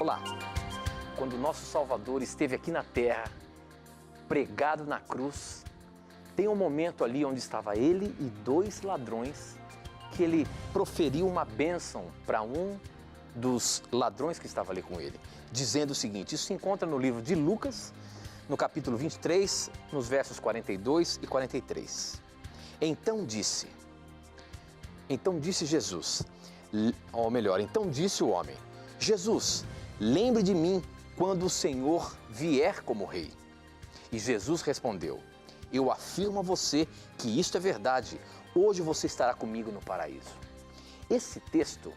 Olá! Quando o nosso Salvador esteve aqui na terra, pregado na cruz, tem um momento ali onde estava ele e dois ladrões, que ele proferiu uma bênção para um dos ladrões que estava ali com ele, dizendo o seguinte, isso se encontra no livro de Lucas, no capítulo 23, nos versos 42 e 43. Então disse Jesus, ou melhor, então disse o homem, Jesus, lembre de mim quando o Senhor vier como rei. E Jesus respondeu, eu afirmo a você que isto é verdade, hoje você estará comigo no paraíso. Esse texto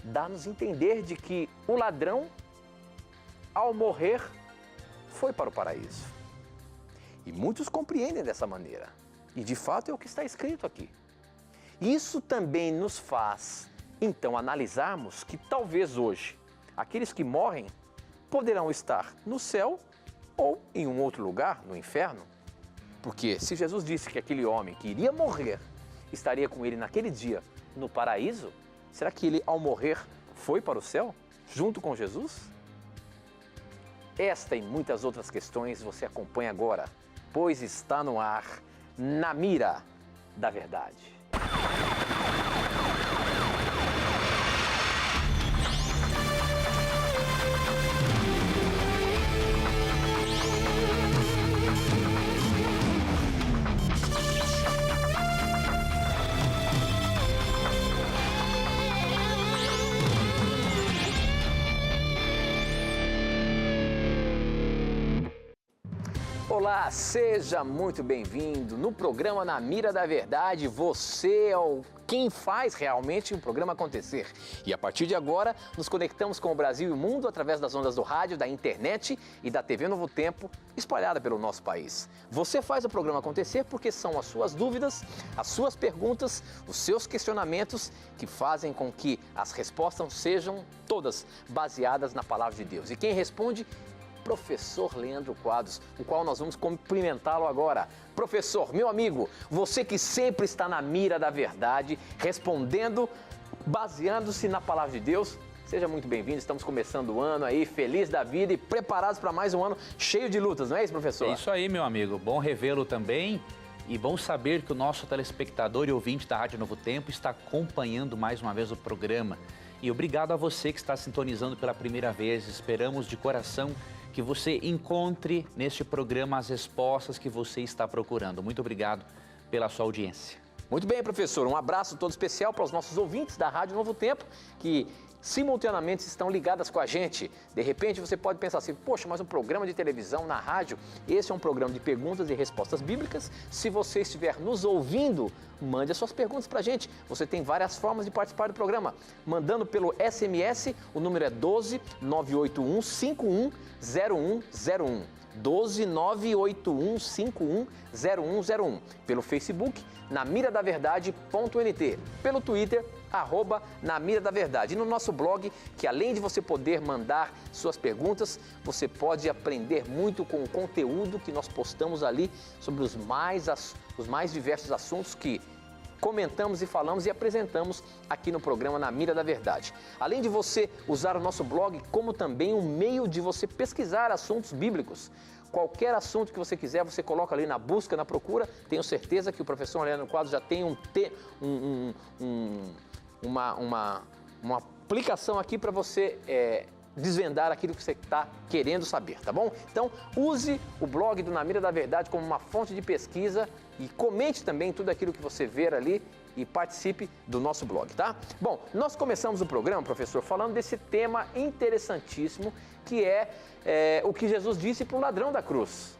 dá-nos a entender de que o ladrão, ao morrer, foi para o paraíso. E muitos compreendem dessa maneira. E de fato é o que está escrito aqui. Isso também nos faz, então, analisarmos que talvez hoje, aqueles que morrem poderão estar no céu ou em um outro lugar, no inferno. Porque se Jesus disse que aquele homem que iria morrer estaria com ele naquele dia no paraíso, será que ele, ao morrer, foi para o céu junto com Jesus? Esta e muitas outras questões você acompanha agora, pois está no ar, Na Mira da Verdade. Olá, seja muito bem-vindo no programa Na Mira da Verdade. Você é quem faz realmente o programa acontecer. E a partir de agora, nos conectamos com o Brasil e o mundo através das ondas do rádio, da internet e da TV Novo Tempo, espalhada pelo nosso país. Você faz o programa acontecer porque são as suas dúvidas, as suas perguntas, os seus questionamentos que fazem com que as respostas sejam todas baseadas na palavra de Deus. E quem responde? Professor Leandro Quadros, o qual nós vamos cumprimentá-lo agora. Professor, meu amigo, você que sempre está na mira da verdade, respondendo, baseando-se na palavra de Deus, seja muito bem-vindo. Estamos começando o ano aí, feliz da vida e preparados para mais um ano cheio de lutas, não é isso, professor? É isso aí, meu amigo. Bom revê-lo também e bom saber que o nosso telespectador e ouvinte da Rádio Novo Tempo está acompanhando mais uma vez o programa. E obrigado a você que está sintonizando pela primeira vez. Esperamos de coração que você encontre neste programa as respostas que você está procurando. Muito obrigado pela sua audiência. Muito bem, professor. Um abraço todo especial para os nossos ouvintes da Rádio Novo Tempo, que simultaneamente estão ligadas com a gente. De repente você pode pensar assim, poxa, mas um programa de televisão na rádio, esse é um programa de perguntas e respostas bíblicas. Se você estiver nos ouvindo, mande as suas perguntas para a gente. Você tem várias formas de participar do programa. Mandando pelo SMS, o número é 12 981 51 0101. 12 981 51 0101. Pelo Facebook, namiradaverdade.nt. Pelo Twitter, @namiradaverdade. E no nosso blog, que além de você poder mandar suas perguntas, você pode aprender muito com o conteúdo que nós postamos ali sobre os mais diversos assuntos que comentamos e falamos e apresentamos aqui no programa Na Mira da Verdade. Além de você usar o nosso blog como também um meio de você pesquisar assuntos bíblicos. Qualquer assunto que você quiser, você coloca ali na busca, na procura. Tenho certeza que o professor Leandro Quadros já tem uma aplicação aqui para você desvendar aquilo que você está querendo saber, tá bom? Então, use o blog do Na Mira da Verdade como uma fonte de pesquisa e comente também tudo aquilo que você ver ali e participe do nosso blog, tá? Bom, nós começamos o programa, professor, falando desse tema interessantíssimo que é o que Jesus disse para o ladrão da cruz,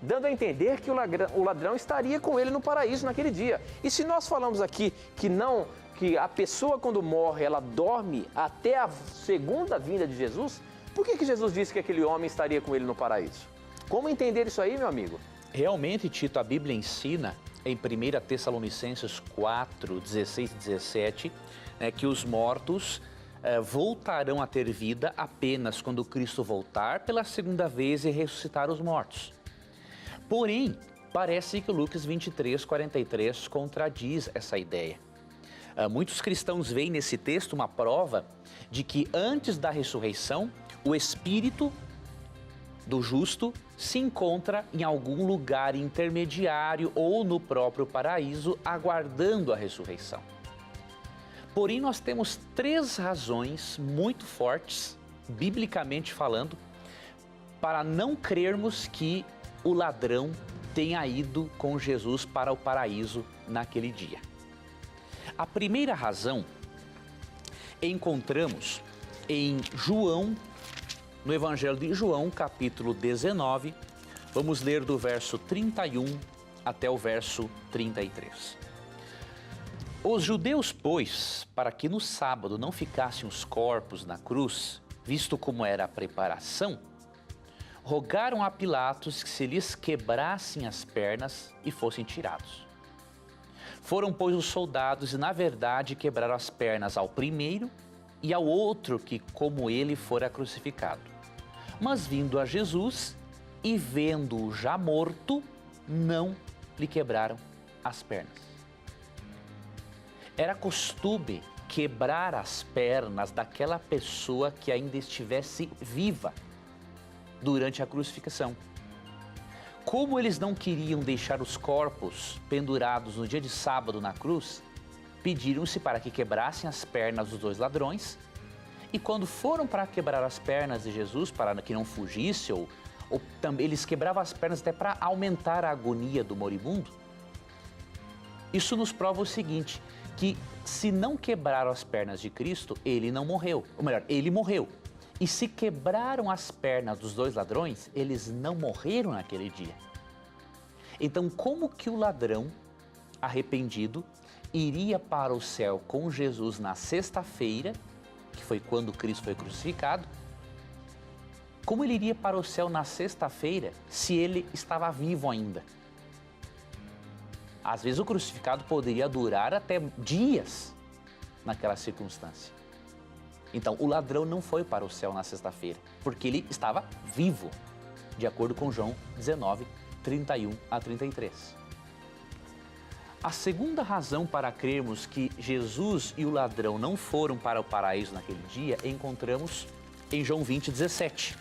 dando a entender que o ladrão estaria com ele no paraíso naquele dia. E se nós falamos aqui que a pessoa quando morre, ela dorme até a segunda vinda de Jesus, por que Jesus disse que aquele homem estaria com ele no paraíso? Como entender isso aí, meu amigo? Realmente, Tito, a Bíblia ensina em 1 Tessalonicenses 4, 16 e 17, que os mortos voltarão a ter vida apenas quando Cristo voltar pela segunda vez e ressuscitar os mortos. Porém, parece que Lucas 23, 43 contradiz essa ideia. Muitos cristãos veem nesse texto uma prova de que antes da ressurreição, o espírito do justo se encontra em algum lugar intermediário ou no próprio paraíso, aguardando a ressurreição. Porém, nós temos 3 razões muito fortes, biblicamente falando, para não crermos que o ladrão tenha ido com Jesus para o paraíso naquele dia. A primeira razão encontramos em João, no Evangelho de João, capítulo 19, vamos ler do verso 31 até o verso 33. Os judeus, pois, para que no sábado não ficassem os corpos na cruz, visto como era a preparação, rogaram a Pilatos que se lhes quebrassem as pernas e fossem tirados. Foram, pois, os soldados e, na verdade, quebraram as pernas ao primeiro e ao outro que, como ele, fora crucificado. Mas, vindo a Jesus e vendo-o já morto, não lhe quebraram as pernas. Era costume quebrar as pernas daquela pessoa que ainda estivesse viva durante a crucificação. Como eles não queriam deixar os corpos pendurados no dia de sábado na cruz, pediram-se para que quebrassem as pernas dos 2 ladrões, e quando foram para quebrar as pernas de Jesus, para que não fugisse, ou também eles quebravam as pernas até para aumentar a agonia do moribundo. Isso nos prova o seguinte, que se não quebraram as pernas de Cristo, ele não morreu, ou melhor, ele morreu. E se quebraram as pernas dos 2 ladrões, eles não morreram naquele dia. Então, como que o ladrão arrependido iria para o céu com Jesus na sexta-feira, que foi quando Cristo foi crucificado? Como ele iria para o céu na sexta-feira se ele estava vivo ainda? Às vezes o crucificado poderia durar até dias naquela circunstância. Então, o ladrão não foi para o céu na sexta-feira, porque ele estava vivo, de acordo com João 19, 31 a 33. A segunda razão para crermos que Jesus e o ladrão não foram para o paraíso naquele dia, encontramos em João 20, 17.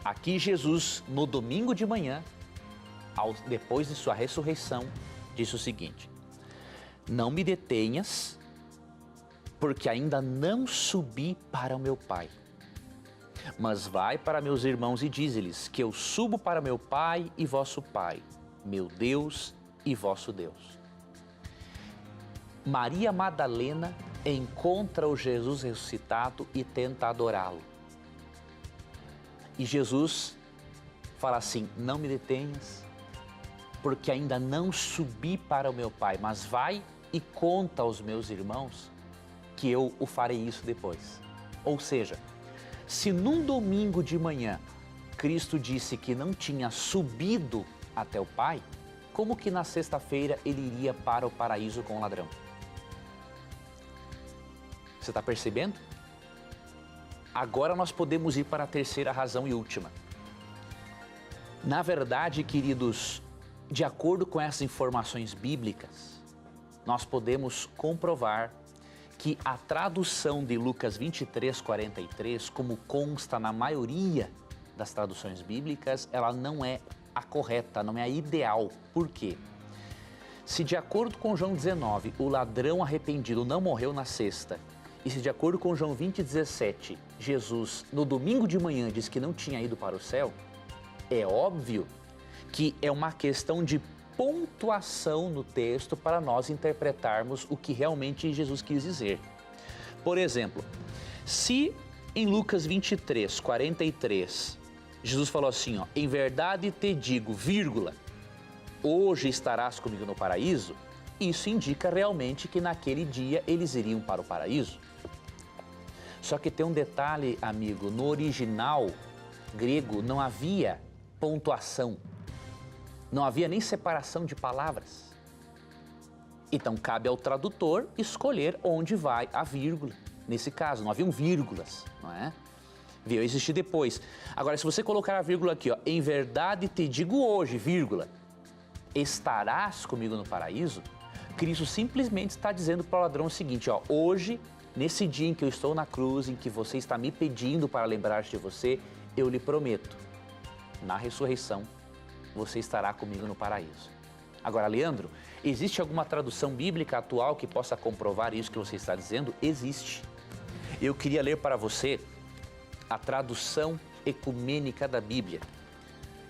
Aqui Jesus, no domingo de manhã, depois de sua ressurreição, disse o seguinte: não me detenhas, porque ainda não subi para o meu Pai. Mas vai para meus irmãos e dize-lhes que eu subo para meu Pai e vosso Pai, meu Deus e vosso Deus. Maria Madalena encontra o Jesus ressuscitado e tenta adorá-lo. E Jesus fala assim: não me detenhas, porque ainda não subi para o meu Pai, mas vai e conta aos meus irmãos que eu o farei isso depois. Ou seja, se num domingo de manhã Cristo disse que não tinha subido até o Pai, como que na sexta-feira ele iria para o paraíso com o ladrão? Você está percebendo? Agora nós podemos ir para a terceira razão e última. Na verdade, queridos, de acordo com essas informações bíblicas, nós podemos comprovar que a tradução de Lucas 23, 43, como consta na maioria das traduções bíblicas, ela não é a correta, não é a ideal. Por quê? Se de acordo com João 19, o ladrão arrependido não morreu na sexta, e se de acordo com João 20, 17, Jesus no domingo de manhã disse que não tinha ido para o céu, é óbvio que é uma questão de pontuação no texto para nós interpretarmos o que realmente Jesus quis dizer. Por exemplo, se em Lucas 23, 43, Jesus falou assim, ó, em verdade te digo, vírgula, hoje estarás comigo no paraíso, isso indica realmente que naquele dia eles iriam para o paraíso. Só que tem um detalhe, amigo, no original grego não havia pontuação. Não havia nem separação de palavras. Então, cabe ao tradutor escolher onde vai a vírgula. Nesse caso, não haviam vírgulas, não é? Veio existir depois. Agora, se você colocar a vírgula aqui, ó, em verdade te digo hoje, vírgula, estarás comigo no paraíso, Cristo simplesmente está dizendo para o ladrão o seguinte, ó, hoje, nesse dia em que eu estou na cruz, em que você está me pedindo para lembrar de você, eu lhe prometo, na ressurreição, você estará comigo no paraíso. Agora, Leandro, existe alguma tradução bíblica atual que possa comprovar isso que você está dizendo? Existe. Eu queria ler para você a tradução ecumênica da Bíblia.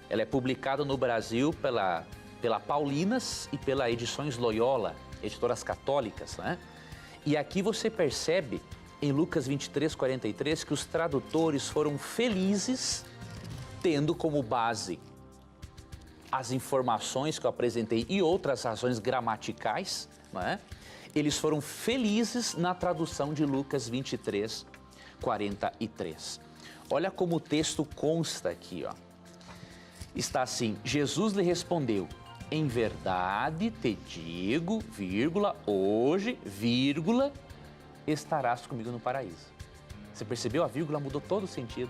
Ela é publicada no Brasil pela Paulinas e pela Edições Loyola, editoras católicas, né? E aqui você percebe, em Lucas 23:43, que os tradutores foram felizes tendo como base as informações que eu apresentei e outras razões gramaticais, né? Eles foram felizes na tradução de Lucas 23:43. Olha como o texto consta aqui, ó. Está assim, Jesus lhe respondeu, em verdade te digo, vírgula, hoje, vírgula, estarás comigo no paraíso. Você percebeu? A vírgula mudou todo o sentido.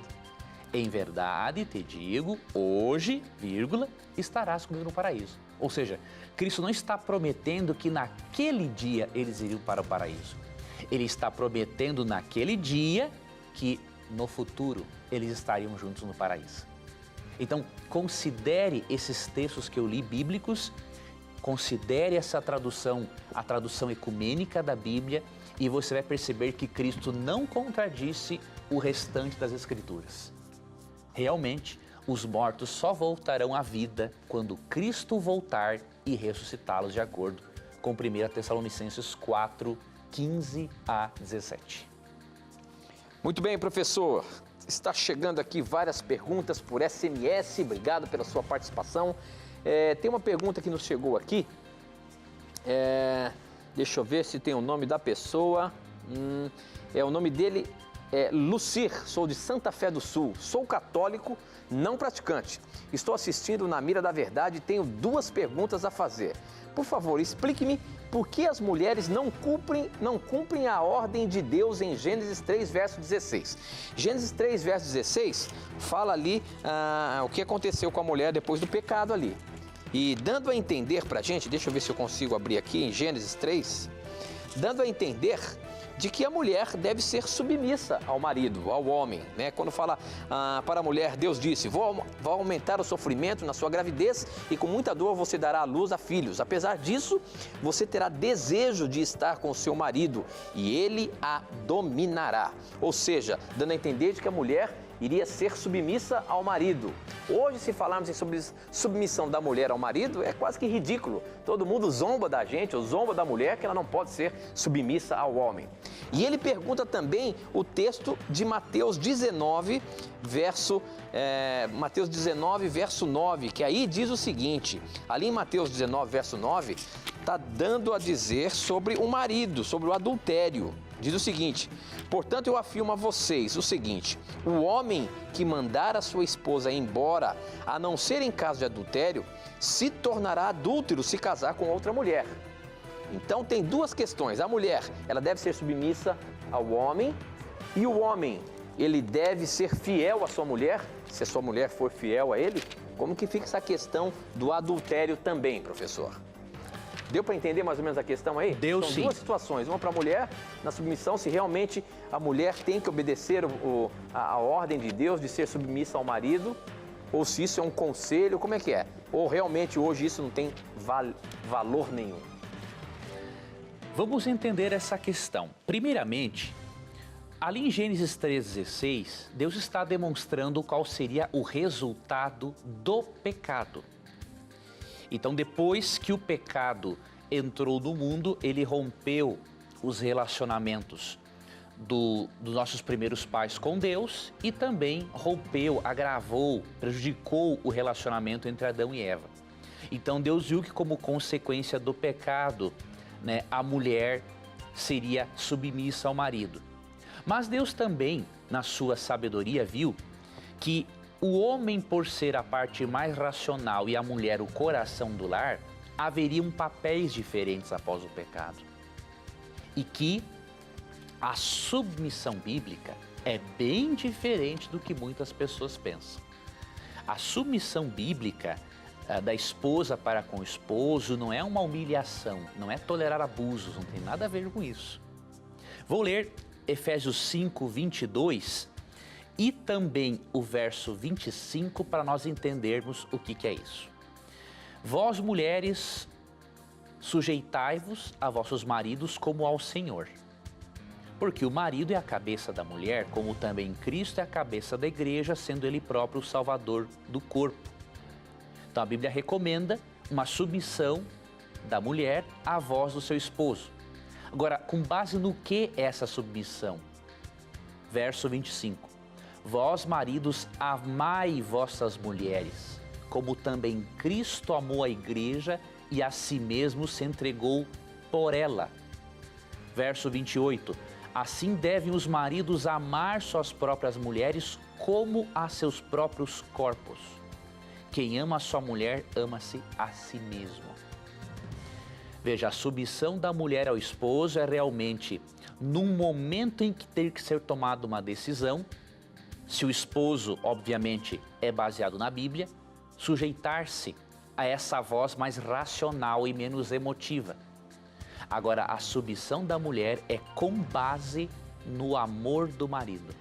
Em verdade te digo, hoje, vírgula, estarás comigo no paraíso. Ou seja, Cristo não está prometendo que naquele dia eles iriam para o paraíso. Ele está prometendo naquele dia que no futuro eles estariam juntos no paraíso. Então, considere esses textos que eu li bíblicos, considere essa tradução, a tradução ecumênica da Bíblia, e você vai perceber que Cristo não contradisse o restante das Escrituras. Realmente, os mortos só voltarão à vida quando Cristo voltar e ressuscitá-los, de acordo com 1 Tessalonicenses 4:15-17. Muito bem, professor. Está chegando aqui várias perguntas por SMS. Obrigado pela sua participação. Tem uma pergunta que nos chegou aqui. Deixa eu ver se tem o nome da pessoa. O nome dele é Lucir, sou de Santa Fé do Sul. Sou católico, não praticante. Estou assistindo na Mira da Verdade e tenho duas perguntas a fazer. Por favor, explique-me por que as mulheres não cumprem a ordem de Deus em Gênesis 3, verso 16. Gênesis 3, verso 16, fala ali o que aconteceu com a mulher depois do pecado ali. E dando a entender pra gente, deixa eu ver se eu consigo abrir aqui em Gênesis 3, dando a entender de que a mulher deve ser submissa ao marido, ao homem, né? Quando fala para a mulher, Deus disse, vou aumentar o sofrimento na sua gravidez e com muita dor você dará à luz a filhos. Apesar disso, você terá desejo de estar com o seu marido e ele a dominará. Ou seja, dando a entender de que a mulher iria ser submissa ao marido. Hoje, se falarmos em submissão da mulher ao marido, é quase que ridículo. Todo mundo zomba da gente, ou zomba da mulher, que ela não pode ser submissa ao homem. E ele pergunta também o texto de Mateus 19, verso 9, que aí diz o seguinte, ali em Mateus 19, verso 9, está dando a dizer sobre o marido, sobre o adultério. Diz o seguinte, portanto eu afirmo a vocês o seguinte, o homem que mandar a sua esposa embora, a não ser em caso de adultério, se tornará adúltero se casar com outra mulher. Então tem duas questões, a mulher, ela deve ser submissa ao homem, e o homem, ele deve ser fiel à sua mulher, se a sua mulher for fiel a ele, como que fica essa questão do adultério também, professor? Deu para entender mais ou menos a questão aí? Deu, sim. São duas situações, uma para a mulher, na submissão, se realmente a mulher tem que obedecer a ordem de Deus de ser submissa ao marido, ou se isso é um conselho, como é que é? Ou realmente hoje isso não tem valor nenhum? Vamos entender essa questão. Primeiramente, ali em Gênesis 3,16, Deus está demonstrando qual seria o resultado do pecado. Então, depois que o pecado entrou no mundo, ele rompeu os relacionamentos dos nossos primeiros pais com Deus e também rompeu, agravou, prejudicou o relacionamento entre Adão e Eva. Então, Deus viu que como consequência do pecado, né, a mulher seria submissa ao marido. Mas Deus também, na sua sabedoria, viu que o homem, por ser a parte mais racional e a mulher o coração do lar, haveriam papéis diferentes após o pecado. E que a submissão bíblica é bem diferente do que muitas pessoas pensam. A submissão bíblica da esposa para com o esposo, não é uma humilhação, não é tolerar abusos, não tem nada a ver com isso. Vou ler Efésios 5, 22 e também o verso 25 para nós entendermos o que é isso. Vós, mulheres, sujeitai-vos a vossos maridos como ao Senhor. Porque o marido é a cabeça da mulher, como também Cristo é a cabeça da igreja, sendo ele próprio o salvador do corpo. Então a Bíblia recomenda uma submissão da mulher à voz do seu esposo. Agora, com base no que é essa submissão? Verso 25. Vós, maridos, amai vossas mulheres, como também Cristo amou a igreja e a si mesmo se entregou por ela. Verso 28. Assim devem os maridos amar suas próprias mulheres como a seus próprios corpos. Quem ama a sua mulher, ama-se a si mesmo. Veja, a submissão da mulher ao esposo é realmente num momento em que tem que ser tomada uma decisão, se o esposo, obviamente, é baseado na Bíblia, sujeitar-se a essa voz mais racional e menos emotiva. Agora, a submissão da mulher é com base no amor do marido.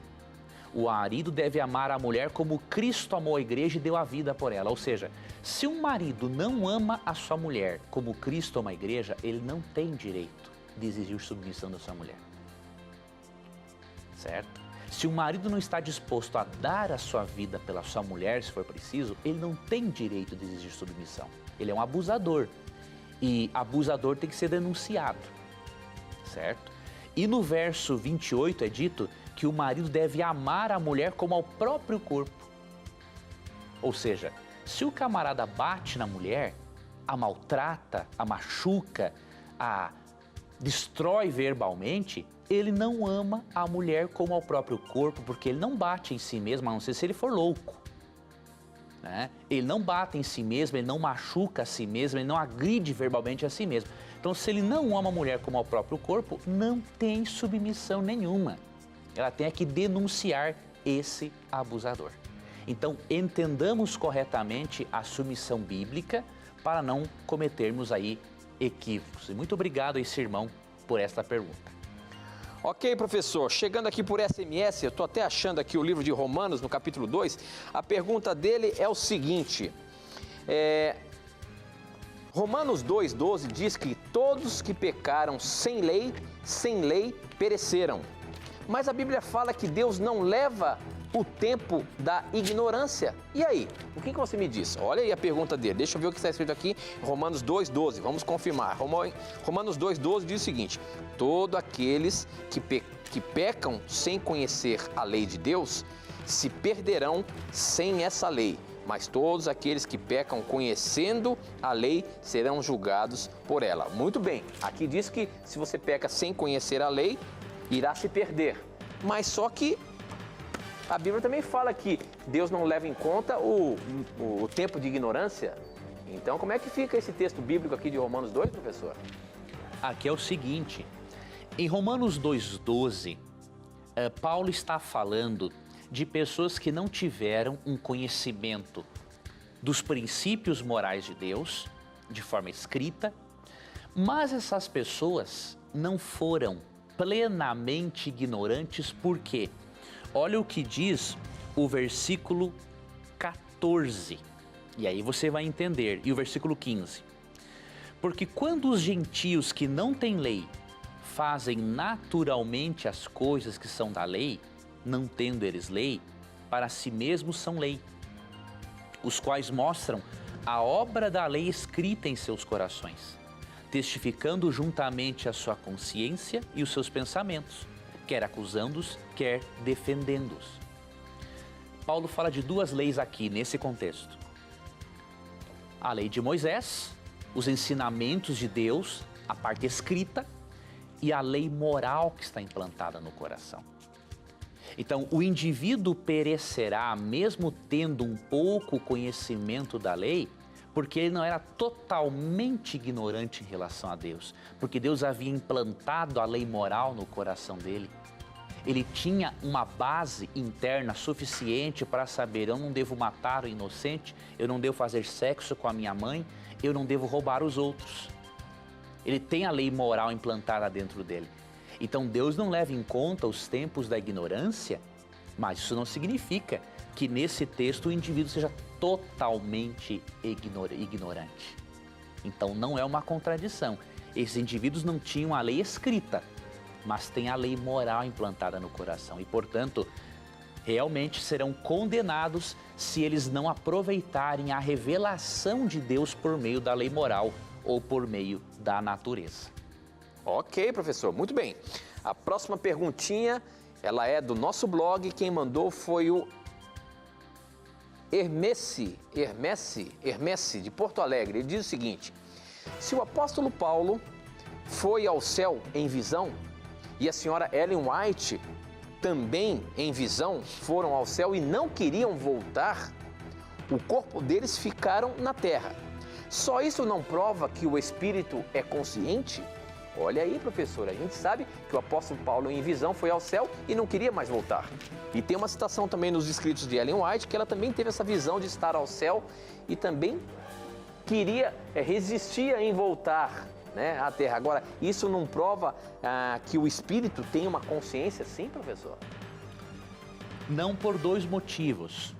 O marido deve amar a mulher como Cristo amou a igreja e deu a vida por ela. Ou seja, se um marido não ama a sua mulher como Cristo ama a igreja, ele não tem direito de exigir submissão da sua mulher. Certo? Se o marido não está disposto a dar a sua vida pela sua mulher, se for preciso, ele não tem direito de exigir submissão. Ele é um abusador. E abusador tem que ser denunciado. Certo? E no verso 28 é dito que o marido deve amar a mulher como ao próprio corpo. Ou seja, se o camarada bate na mulher, a maltrata, a machuca, a destrói verbalmente, ele não ama a mulher como ao próprio corpo, porque ele não bate em si mesmo, a não ser se ele for louco. Né? Ele não bate em si mesmo, ele não machuca a si mesmo, ele não agride verbalmente a si mesmo. Então, se ele não ama a mulher como ao próprio corpo, não tem submissão nenhuma. Ela tem que denunciar esse abusador. Então, entendamos corretamente a submissão bíblica para não cometermos aí equívocos. E muito obrigado a esse irmão por esta pergunta. Ok, professor, chegando aqui por SMS, eu estou até achando aqui o livro de Romanos, no capítulo 2, a pergunta dele é o seguinte, Romanos 2,12 diz que todos que pecaram sem lei pereceram. Mas a Bíblia fala que Deus não leva o tempo da ignorância. E aí, o que você me diz? Olha aí a pergunta dele, deixa eu ver o que está escrito aqui, Romanos 2,12, vamos confirmar. Romanos 2,12 diz o seguinte, todos aqueles que pecam sem conhecer a lei de Deus, se perderão sem essa lei. Mas todos aqueles que pecam conhecendo a lei serão julgados por ela. Muito bem, aqui diz que se você peca sem conhecer a lei, irá se perder. Mas só que a Bíblia também fala que Deus não leva em conta o tempo de ignorância. Então, como é que fica esse texto bíblico aqui de Romanos 2, professor? Aqui é o seguinte, em Romanos 2,12, Paulo está falando de pessoas que não tiveram um conhecimento dos princípios morais de Deus, de forma escrita, mas essas pessoas não foram plenamente ignorantes, por quê? Olha o que diz o versículo 14, e aí você vai entender, e o versículo 15. Porque quando os gentios que não têm lei fazem naturalmente as coisas que são da lei, não tendo eles lei, para si mesmos são lei, os quais mostram a obra da lei escrita em seus corações, testificando juntamente a sua consciência e os seus pensamentos, quer acusando-os, quer defendendo-os. Paulo fala de duas leis aqui nesse contexto. A lei de Moisés, os ensinamentos de Deus, a parte escrita, e a lei moral que está implantada no coração. Então, o indivíduo perecerá, mesmo tendo um pouco conhecimento da lei, porque ele não era totalmente ignorante em relação a Deus, porque Deus havia implantado a lei moral no coração dele. ele tinha uma base interna suficiente para saber: eu não devo matar o inocente, eu não devo fazer sexo com a minha mãe, eu não devo roubar os outros. Ele tem a lei moral implantada dentro dele. Então Deus não leva em conta os tempos da ignorância, mas isso não significa que nesse texto o indivíduo seja totalmente ignorante. Então não é uma contradição. Esses indivíduos não tinham a lei escrita, mas têm a lei moral implantada no coração e, portanto, realmente serão condenados se eles não aproveitarem a revelação de Deus por meio da lei moral ou por meio da natureza. Ok, professor, muito bem. A próxima perguntinha, ela é do nosso blog. Quem mandou foi o Hermesse, de Porto Alegre. Ele diz o seguinte: se o apóstolo Paulo foi ao céu em visão e a senhora Ellen White também em visão foram ao céu e não queriam voltar, o corpo deles ficaram na terra. Só isso não prova que o espírito é consciente? Olha aí, professor, a gente sabe que o apóstolo Paulo em visão foi ao céu e não queria mais voltar. E tem uma citação também nos escritos de Ellen White que ela também teve essa visão de estar ao céu e também resistia em voltar, né, à terra. Agora, isso não prova que o espírito tem uma consciência, sim, professor? Não, por dois motivos.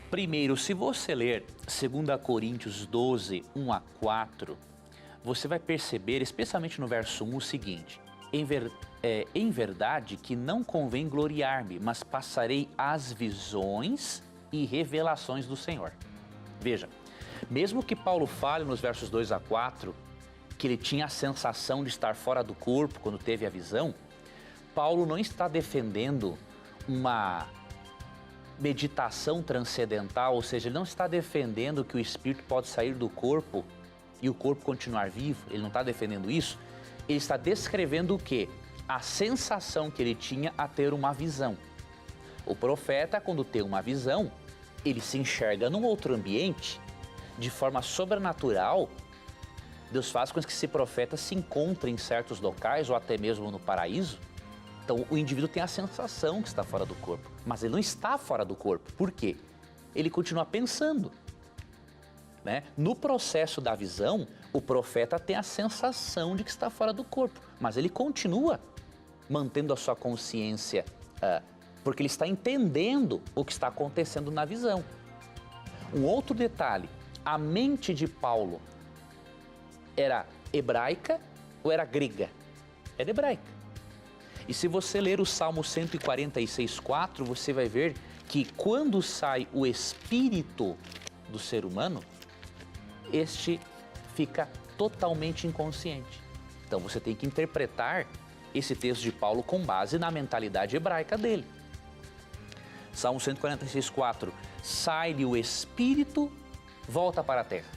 Primeiro, se você ler 2 Coríntios 12, 1 a 4, você vai perceber, especialmente no verso 1, o seguinte: em verdade que não convém gloriar-me, mas passarei as visões e revelações do Senhor. Veja, mesmo que Paulo fale nos versos 2 a 4 que ele tinha a sensação de estar fora do corpo quando teve a visão, Paulo não está defendendo uma meditação transcendental, ou seja, ele não está defendendo que o espírito pode sair do corpo e o corpo continuar vivo. Ele não está defendendo isso. Ele está descrevendo o quê? A sensação que ele tinha a ter uma visão. O profeta, quando tem uma visão, ele se enxerga num outro ambiente, de forma sobrenatural. Deus faz com que esse profeta se encontre em certos locais ou até mesmo no paraíso. Então o indivíduo tem a sensação que está fora do corpo, mas ele não está fora do corpo. Por quê? Ele continua pensando, né? No processo da visão, o profeta tem a sensação de que está fora do corpo, mas ele continua mantendo a sua consciência, porque ele está entendendo o que está acontecendo na visão. Um outro detalhe: a mente de Paulo era hebraica ou era grega? Era hebraica. E se você ler o Salmo 146,4, você vai ver que quando sai o espírito do ser humano, este fica totalmente inconsciente. Então você tem que interpretar esse texto de Paulo com base na mentalidade hebraica dele. Salmo 146,4, sai-lhe o espírito, volta para a terra.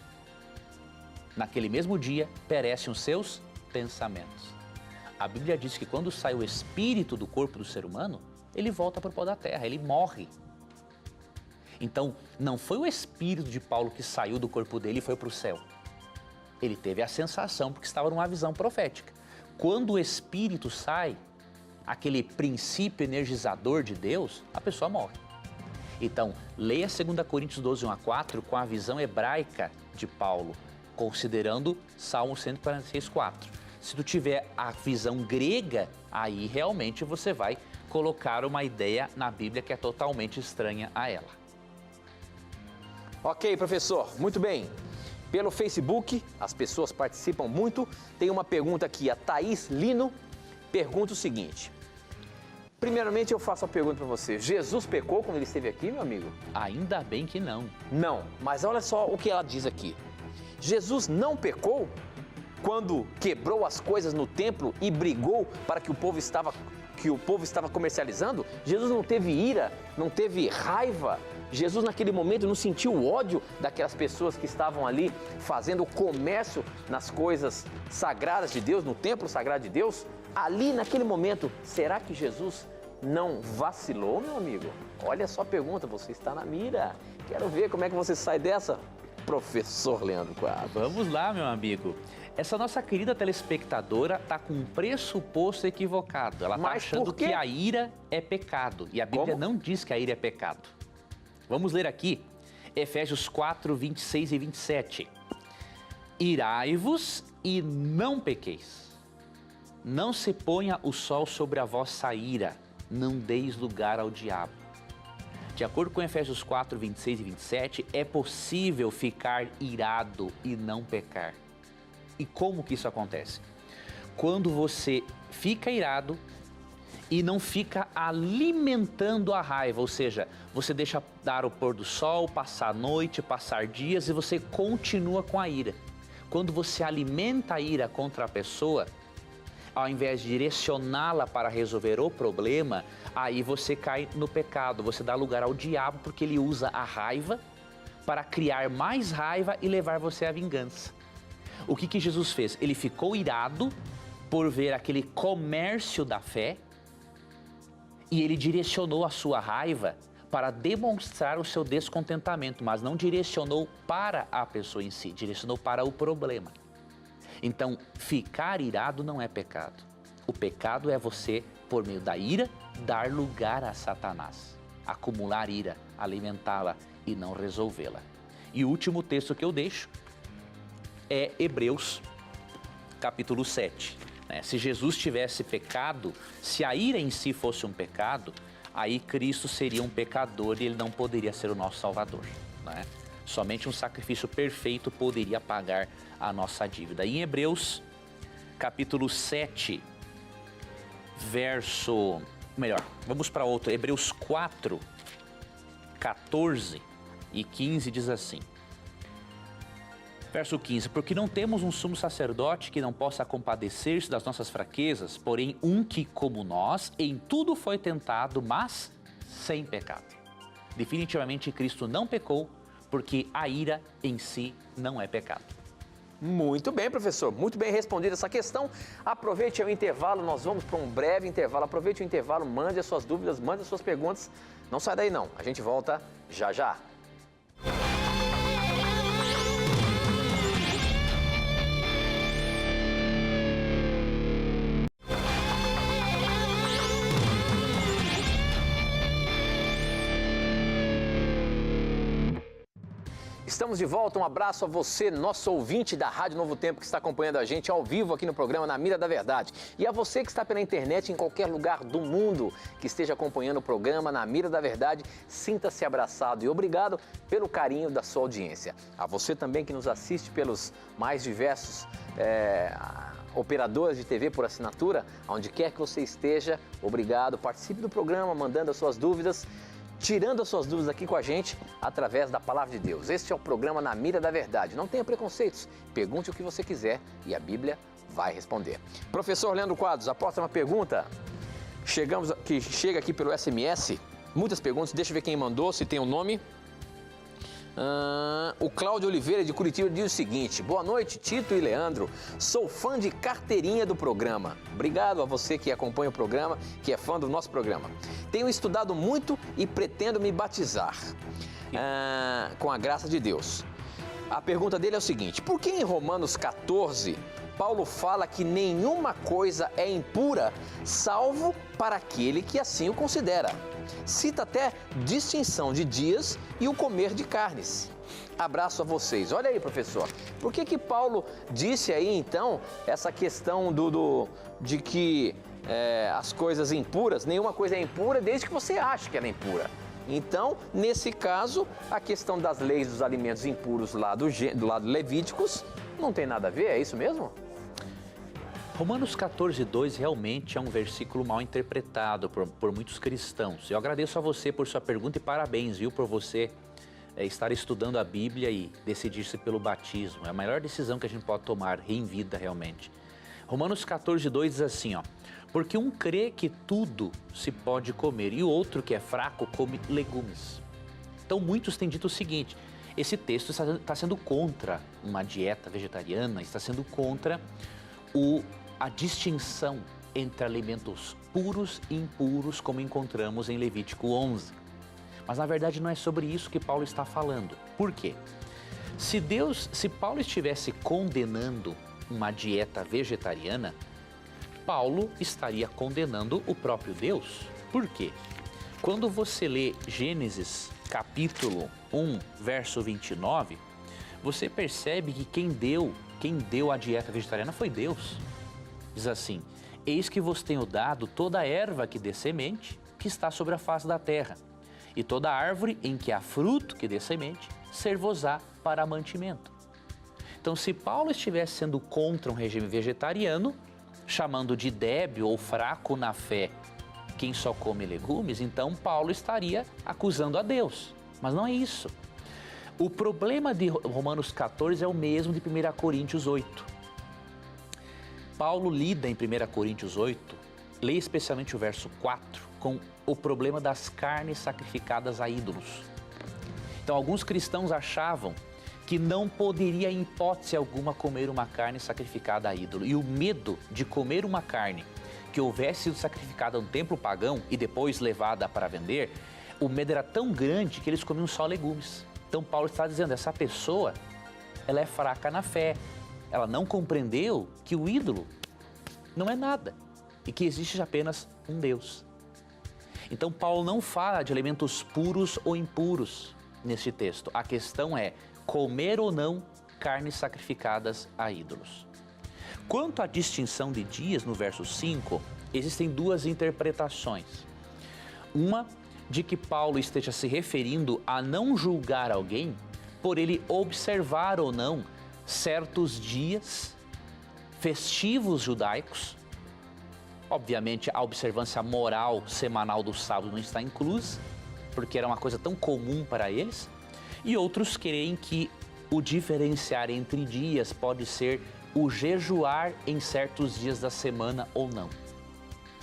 Naquele mesmo dia, perecem os seus pensamentos. A Bíblia diz que quando sai o espírito do corpo do ser humano, ele volta para o pó da terra, ele morre. Então, não foi o espírito de Paulo que saiu do corpo dele e foi para o céu. Ele teve a sensação porque estava numa visão profética. Quando o espírito sai, aquele princípio energizador de Deus, a pessoa morre. Então, leia 2 Coríntios 12, 1 a 4 com a visão hebraica de Paulo, considerando Salmo 146,4. Se tu tiver a visão grega, aí realmente você vai colocar uma ideia na Bíblia que é totalmente estranha a ela. Ok, professor, muito bem. Pelo Facebook, as pessoas participam muito. Tem uma pergunta aqui, a Thaís Lino pergunta o seguinte. Primeiramente eu faço a pergunta para você, Jesus pecou quando ele esteve aqui, meu amigo? Ainda bem que não. Não, mas olha só o que ela diz aqui. Jesus não pecou quando quebrou as coisas no templo e brigou para que o povo estava comercializando? Jesus não teve ira, não teve raiva. Jesus naquele momento não sentiu ódio daquelas pessoas que estavam ali fazendo o comércio nas coisas sagradas de Deus, no templo sagrado de Deus. Ali naquele momento, será que Jesus não vacilou, meu amigo? Olha só a pergunta, você está na mira. Quero ver como é que você sai dessa. professor Leandro Quadros. Vamos lá, meu amigo. Essa nossa querida telespectadora está com um pressuposto equivocado. Ela está achando que a ira é pecado. E a Bíblia não diz que a ira é pecado. Vamos ler aqui Efésios 4, 26 e 27. Irai-vos e não pequeis. Não se ponha o sol sobre a vossa ira. Não deis lugar ao diabo. De acordo com Efésios 4, 26 e 27, é possível ficar irado e não pecar. E como que isso acontece? Quando você fica irado e não fica alimentando a raiva, ou seja, você deixa dar o pôr do sol, passar a noite, passar dias e você continua com a ira. Quando você alimenta a ira contra a pessoa, ao invés de direcioná-la para resolver o problema, aí você cai no pecado, você dá lugar ao diabo porque ele usa a raiva para criar mais raiva e levar você à vingança. O que Jesus fez? Ele ficou irado por ver aquele comércio da fé e ele direcionou a sua raiva para demonstrar o seu descontentamento, mas não direcionou para a pessoa em si, direcionou para o problema. Então, ficar irado não é pecado. O pecado é você, por meio da ira, dar lugar a Satanás, acumular ira, alimentá-la e não resolvê-la. E o último texto que eu deixo é Hebreus, capítulo 7. Se Jesus tivesse pecado, se a ira em si fosse um pecado, aí Cristo seria um pecador e ele não poderia ser o nosso Salvador. Somente um sacrifício perfeito poderia pagar a nossa dívida. E em Hebreus, capítulo 7, vamos para outro, Hebreus 4, 14 e 15 diz assim. Verso 15, porque não temos um sumo sacerdote que não possa compadecer-se das nossas fraquezas, porém um que, como nós, em tudo foi tentado, mas sem pecado. Definitivamente Cristo não pecou, porque a ira em si não é pecado. Muito bem, professor. Muito bem respondida essa questão. Aproveite o intervalo, nós vamos para um breve intervalo. Aproveite o intervalo, mande as suas dúvidas, mande as suas perguntas. Não sai daí não, a gente volta já já. Estamos de volta, um abraço a você, nosso ouvinte da Rádio Novo Tempo que está acompanhando a gente ao vivo aqui no programa Na Mira da Verdade. E a você que está pela internet em qualquer lugar do mundo que esteja acompanhando o programa Na Mira da Verdade, sinta-se abraçado e obrigado pelo carinho da sua audiência. A você também que nos assiste pelos mais diversos operadores de TV por assinatura, onde quer que você esteja, obrigado, participe do programa, mandando as suas dúvidas, tirando as suas dúvidas aqui com a gente através da Palavra de Deus. Este é o programa Na Mira da Verdade. Não tenha preconceitos, pergunte o que você quiser e a Bíblia vai responder. Professor Leandro Quadros, a próxima pergunta chega aqui pelo SMS. Muitas perguntas, deixa eu ver quem mandou, se tem o nome. O Cláudio Oliveira de Curitiba diz o seguinte: boa noite, Tito e Leandro, sou fã de carteirinha do programa. Obrigado a você que acompanha o programa, que é fã do nosso programa. Tenho estudado muito e pretendo me batizar com a graça de Deus. A pergunta dele é o seguinte: por que em Romanos 14 Paulo fala que nenhuma coisa é impura, salvo para aquele que assim o considera? Cita até distinção de dias e o comer de carnes. Abraço a vocês. Olha aí, professor, por que Paulo disse aí, então, essa questão de que as coisas impuras, nenhuma coisa é impura desde que você ache que ela é impura? Então, nesse caso, a questão das leis dos alimentos impuros lá do lado Levíticos não tem nada a ver, é isso mesmo? Romanos 14, 2 realmente é um versículo mal interpretado por muitos cristãos. Eu agradeço a você por sua pergunta e parabéns, viu, por você estar estudando a Bíblia e decidir-se pelo batismo. É a melhor decisão que a gente pode tomar em vida realmente. Romanos 14, 2 diz assim, porque um crê que tudo se pode comer e o outro que é fraco come legumes. Então muitos têm dito o seguinte: esse texto está sendo contra uma dieta vegetariana, está sendo contra a distinção entre alimentos puros e impuros, como encontramos em Levítico 11. Mas na verdade não é sobre isso que Paulo está falando. Por quê? Se Paulo estivesse condenando uma dieta vegetariana, Paulo estaria condenando o próprio Deus. Por quê? Quando você lê Gênesis capítulo 1, verso 29, você percebe que quem deu a dieta vegetariana foi Deus. Diz assim: eis que vos tenho dado toda erva que dê semente, que está sobre a face da terra, e toda árvore em que há fruto que dê semente, ser-vos-á para mantimento. Então, se Paulo estivesse sendo contra um regime vegetariano, chamando de débil ou fraco na fé quem só come legumes, então Paulo estaria acusando a Deus. Mas não é isso. O problema de Romanos 14 é o mesmo de 1 Coríntios 8. Paulo lida em 1 Coríntios 8, lê especialmente o verso 4, com o problema das carnes sacrificadas a ídolos. Então, alguns cristãos achavam que não poderia, em hipótese alguma, comer uma carne sacrificada a ídolo. E o medo de comer uma carne que houvesse sido sacrificada no templo pagão e depois levada para vender, o medo era tão grande que eles comiam só legumes. Então Paulo está dizendo, essa pessoa, ela é fraca na fé. Ela não compreendeu que o ídolo não é nada e que existe apenas um Deus. Então Paulo não fala de elementos puros ou impuros neste texto. A questão é comer ou não carnes sacrificadas a ídolos. Quanto à distinção de dias, no verso 5, existem duas interpretações. Uma de que Paulo esteja se referindo a não julgar alguém por ele observar ou não certos dias festivos judaicos. Obviamente, a observância moral semanal do sábado não está inclusa, porque era uma coisa tão comum para eles. E outros creem que o diferenciar entre dias pode ser o jejuar em certos dias da semana ou não.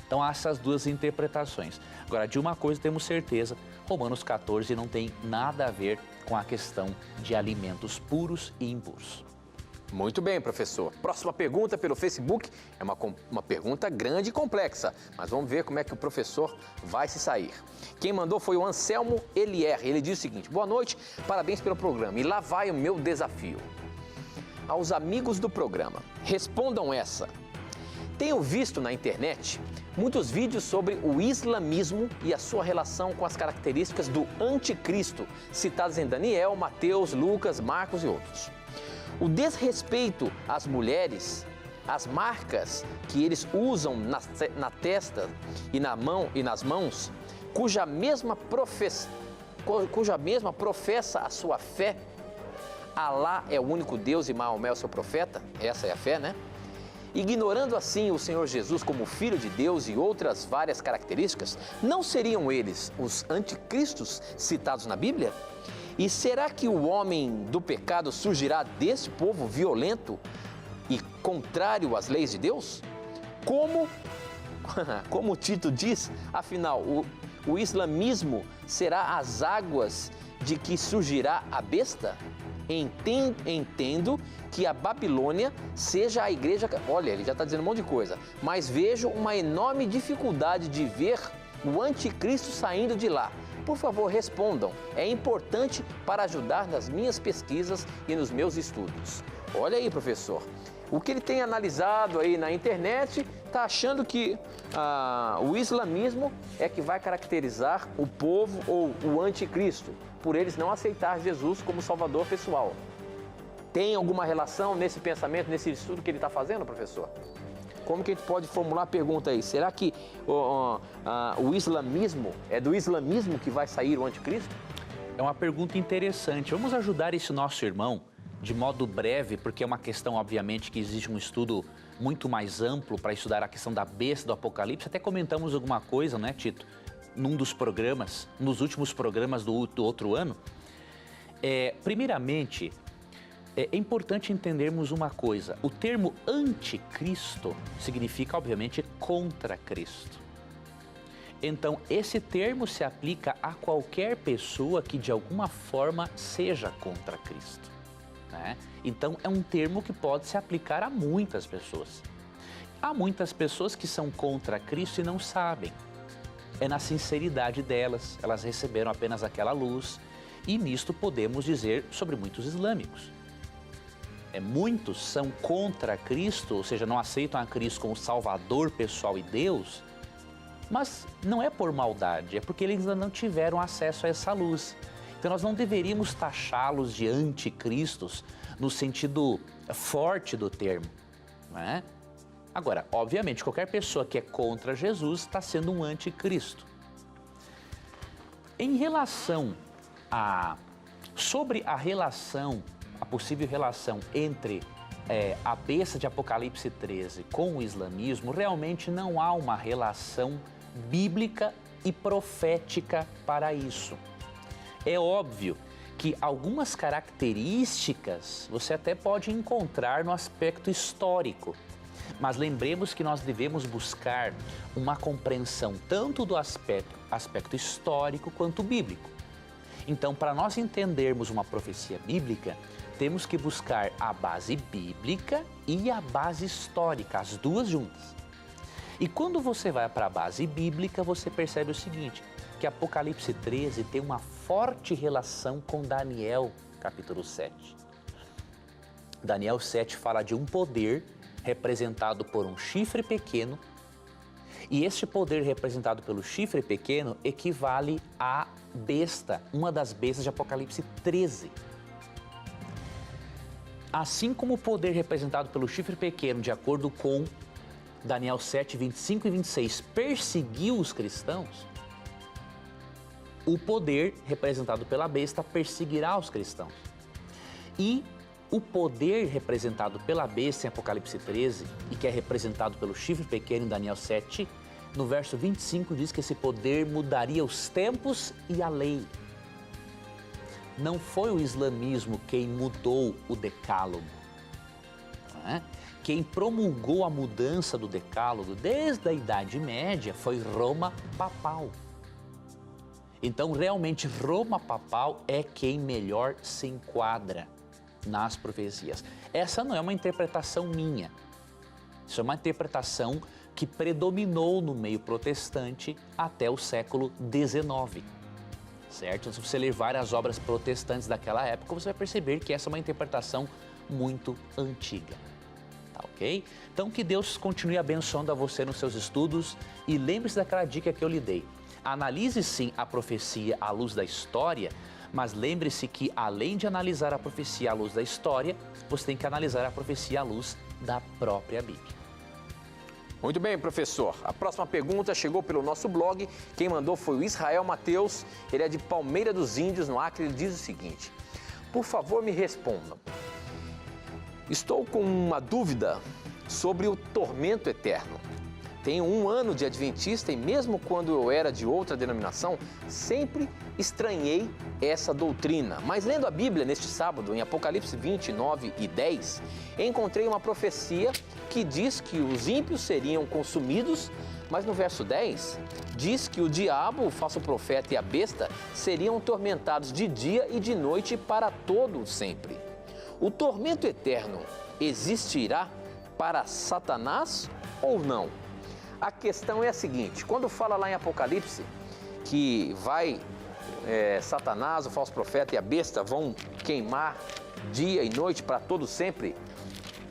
Então há essas duas interpretações. Agora, de uma coisa temos certeza, Romanos 14 não tem nada a ver com a questão de alimentos puros e impuros. Muito bem, professor. Próxima pergunta pelo Facebook é uma pergunta grande e complexa, mas vamos ver como é que o professor vai se sair. Quem mandou foi o Anselmo Elier. Ele diz o seguinte: boa noite, parabéns pelo programa. E lá vai o meu desafio. Aos amigos do programa, respondam essa. Tenho visto na internet muitos vídeos sobre o islamismo e a sua relação com as características do anticristo, citadas em Daniel, Mateus, Lucas, Marcos e outros. O desrespeito às mulheres, as marcas que eles usam na testa e nas mãos, cuja mesma professa a sua fé, Alá é o único Deus e Maomé é o seu profeta, essa é a fé, né? Ignorando assim o Senhor Jesus como Filho de Deus e outras várias características, não seriam eles os anticristos citados na Bíblia? E será que o homem do pecado surgirá desse povo violento e contrário às leis de Deus? Como o Tito diz, afinal, o islamismo será as águas de que surgirá a besta? Entendo que a Babilônia seja a igreja... Olha, ele já está dizendo um monte de coisa. Mas vejo uma enorme dificuldade de ver o anticristo saindo de lá. Por favor, respondam. É importante para ajudar nas minhas pesquisas e nos meus estudos. Olha aí, professor. O que ele tem analisado aí na internet, está achando que o islamismo é que vai caracterizar o povo ou o anticristo, por eles não aceitar Jesus como salvador pessoal. Tem alguma relação nesse pensamento, nesse estudo que ele está fazendo, professor? Como que a gente pode formular a pergunta aí? Será que o islamismo, é do islamismo que vai sair o anticristo? É uma pergunta interessante. Vamos ajudar esse nosso irmão de modo breve, porque é uma questão, obviamente, que exige um estudo muito mais amplo para estudar a questão da besta do Apocalipse. Até comentamos alguma coisa, né, Tito? Num dos programas, nos últimos programas do outro ano. Primeiramente, é importante entendermos uma coisa. O termo anticristo significa, obviamente, contra Cristo. Então, esse termo se aplica a qualquer pessoa que, de alguma forma, seja contra Cristo. Né? Então, é um termo que pode se aplicar a muitas pessoas. Há muitas pessoas que são contra Cristo e não sabem. É na sinceridade delas, elas receberam apenas aquela luz E nisto podemos dizer sobre muitos islâmicos. Muitos são contra Cristo, ou seja, não aceitam a Cristo como Salvador pessoal e Deus, mas não é por maldade, é porque eles ainda não tiveram acesso a essa luz. Então nós não deveríamos taxá-los de anticristos no sentido forte do termo, não é? Agora, obviamente, qualquer pessoa que é contra Jesus está sendo um anticristo. Em relação sobre a possível relação entre a besta de Apocalipse 13 com o islamismo, realmente não há uma relação bíblica e profética para isso. É óbvio que algumas características você até pode encontrar no aspecto histórico, mas lembremos que nós devemos buscar uma compreensão tanto do aspecto histórico quanto bíblico. Então, para nós entendermos uma profecia bíblica, temos que buscar a base bíblica e a base histórica, as duas juntas. E quando você vai para a base bíblica, você percebe o seguinte, que Apocalipse 13 tem uma forte relação com Daniel, capítulo 7. Daniel 7 fala de um poder representado por um chifre pequeno, e este poder representado pelo chifre pequeno equivale à besta, uma das bestas de Apocalipse 13. Assim como o poder representado pelo chifre pequeno, de acordo com Daniel 7, 25 e 26, perseguiu os cristãos, o poder representado pela besta perseguirá os cristãos. E o poder representado pela besta em Apocalipse 13, e que é representado pelo chifre pequeno em Daniel 7, no verso 25 diz que esse poder mudaria os tempos e a lei. Não foi o islamismo quem mudou o decálogo, não é? Quem promulgou a mudança do decálogo desde a Idade Média foi Roma papal. Então, realmente, Roma papal é quem melhor se enquadra nas profecias. Essa não é uma interpretação minha. Isso é uma interpretação que predominou no meio protestante até o século XIX. Certo? Se você ler várias obras protestantes daquela época, você vai perceber que essa é uma interpretação muito antiga. Tá ok? Então, que Deus continue abençoando a você nos seus estudos e lembre-se daquela dica que eu lhe dei. Analise sim a profecia à luz da história, mas lembre-se que além de analisar a profecia à luz da história, você tem que analisar a profecia à luz da própria Bíblia. Muito bem, professor. A próxima pergunta chegou pelo nosso blog. Quem mandou foi o Israel Mateus. Ele é de Palmeira dos Índios, no Acre. Ele diz o seguinte: por favor, me respondam. Estou com uma dúvida sobre o tormento eterno. Tenho 1 ano de adventista e mesmo quando eu era de outra denominação, sempre estranhei essa doutrina. Mas lendo a Bíblia neste sábado, em Apocalipse 29 e 10, encontrei uma profecia que diz que os ímpios seriam consumidos, mas no verso 10 diz que o diabo, o falso profeta e a besta seriam tormentados de dia e de noite para todo sempre. O tormento eterno existirá para Satanás ou não? A questão é a seguinte: quando fala lá em Apocalipse que Satanás, o falso profeta e a besta vão queimar dia e noite para todo sempre,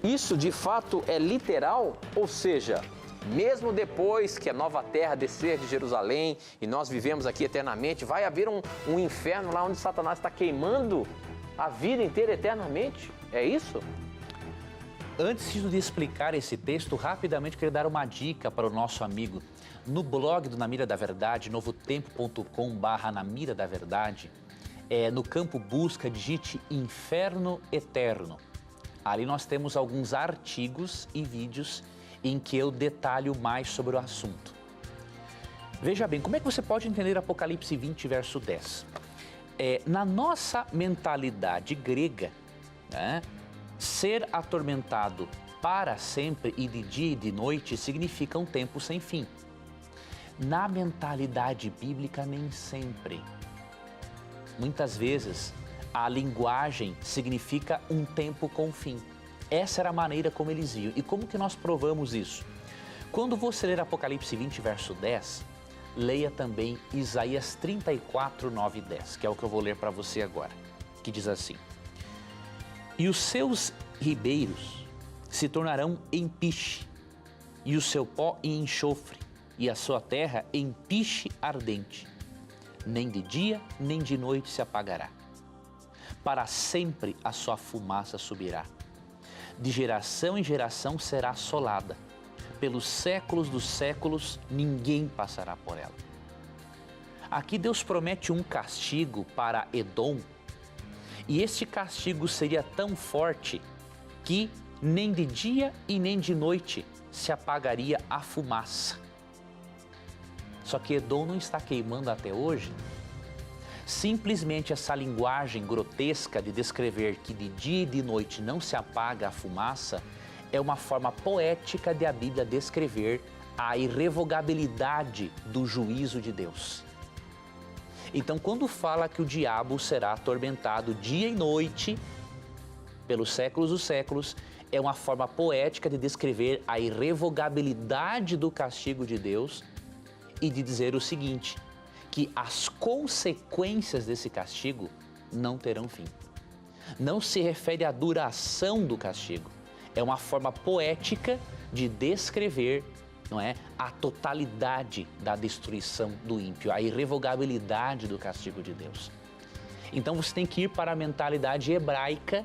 isso de fato é literal? Ou seja, mesmo depois que a nova terra descer de Jerusalém e nós vivemos aqui eternamente, vai haver um inferno lá onde Satanás está queimando a vida inteira eternamente? É isso? Antes de explicar esse texto, rapidamente queria dar uma dica para o nosso amigo. No blog do Na Mira da Verdade, novotempo.com/Na Mira da Verdade, no campo busca, digite Inferno Eterno. Ali nós temos alguns artigos e vídeos em que eu detalho mais sobre o assunto. Veja bem, como é que você pode entender Apocalipse 20, verso 10? Na nossa mentalidade grega, né, ser atormentado para sempre e de dia e de noite significa um tempo sem fim. Na mentalidade bíblica, nem sempre. Muitas vezes, a linguagem significa um tempo com fim. Essa era a maneira como eles viam. E como que nós provamos isso? Quando você ler Apocalipse 20, verso 10, leia também Isaías 34, 9 e 10, que é o que eu vou ler para você agora, que diz assim: E os seus ribeiros se tornarão em piche, e o seu pó em enxofre, e a sua terra em piche ardente. Nem de dia, nem de noite se apagará. Para sempre a sua fumaça subirá. De geração em geração será assolada. Pelos séculos dos séculos, ninguém passará por ela. Aqui Deus promete um castigo para Edom, e este castigo seria tão forte que nem de dia e nem de noite se apagaria a fumaça. Só que Edom não está queimando até hoje. Simplesmente essa linguagem grotesca de descrever que de dia e de noite não se apaga a fumaça é uma forma poética de a Bíblia descrever a irrevogabilidade do juízo de Deus. Então, quando fala que o diabo será atormentado dia e noite pelos séculos dos séculos, é uma forma poética de descrever a irrevogabilidade do castigo de Deus e de dizer o seguinte, que as consequências desse castigo não terão fim. Não se refere à duração do castigo, é uma forma poética de descrever, não é, a totalidade da destruição do ímpio, a irrevogabilidade do castigo de Deus. Então você tem que ir para a mentalidade hebraica,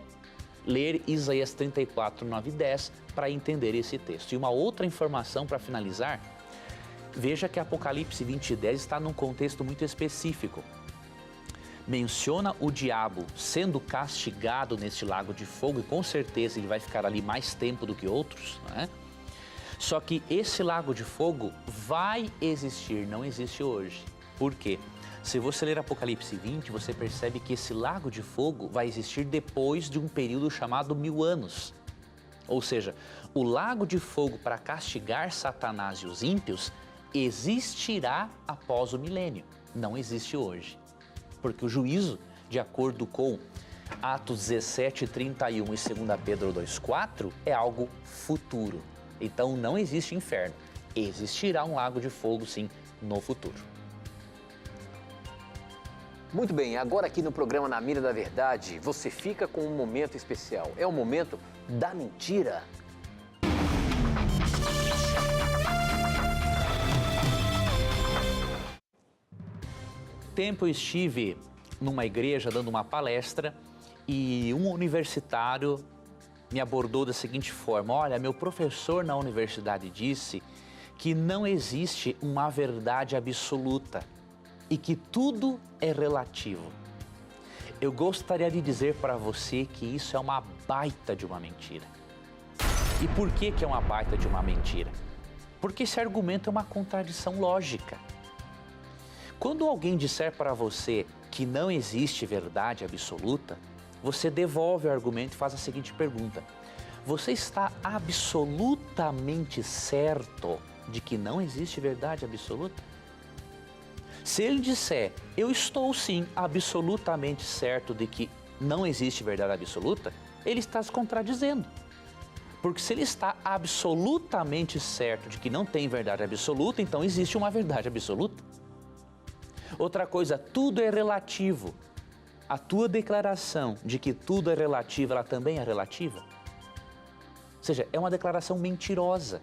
ler Isaías 34, 9 e 10 para entender esse texto. E uma outra informação para finalizar, veja que Apocalipse 20 e 10 está num contexto muito específico. Menciona o diabo sendo castigado neste lago de fogo, e com certeza ele vai ficar ali mais tempo do que outros, não é? Só que esse lago de fogo vai existir, não existe hoje. Por quê? Se você ler Apocalipse 20, você percebe que esse lago de fogo vai existir depois de um período chamado 1000 anos. Ou seja, o lago de fogo para castigar Satanás e os ímpios existirá após o milênio, não existe hoje. Porque o juízo, de acordo com Atos 17, 31 e 2 Pedro 2,4, é algo futuro. Então não existe inferno, existirá um lago de fogo sim no futuro. Muito bem, agora aqui no programa Na Mira da Verdade, você fica com um momento especial. É o momento da mentira. Tempo eu estive numa igreja dando uma palestra e um universitário me abordou da seguinte forma: olha, meu professor na universidade disse que não existe uma verdade absoluta e que tudo é relativo. Eu gostaria de dizer para você que isso é uma baita de uma mentira. E por que é uma baita de uma mentira? Porque esse argumento é uma contradição lógica. Quando alguém disser para você que não existe verdade absoluta, você devolve o argumento e faz a seguinte pergunta: você está absolutamente certo de que não existe verdade absoluta? Se ele disser, eu estou sim absolutamente certo de que não existe verdade absoluta, ele está se contradizendo. Porque se ele está absolutamente certo de que não tem verdade absoluta, então existe uma verdade absoluta. Outra coisa, tudo é relativo. A tua declaração de que tudo é relativo, ela também é relativa? Ou seja, é uma declaração mentirosa.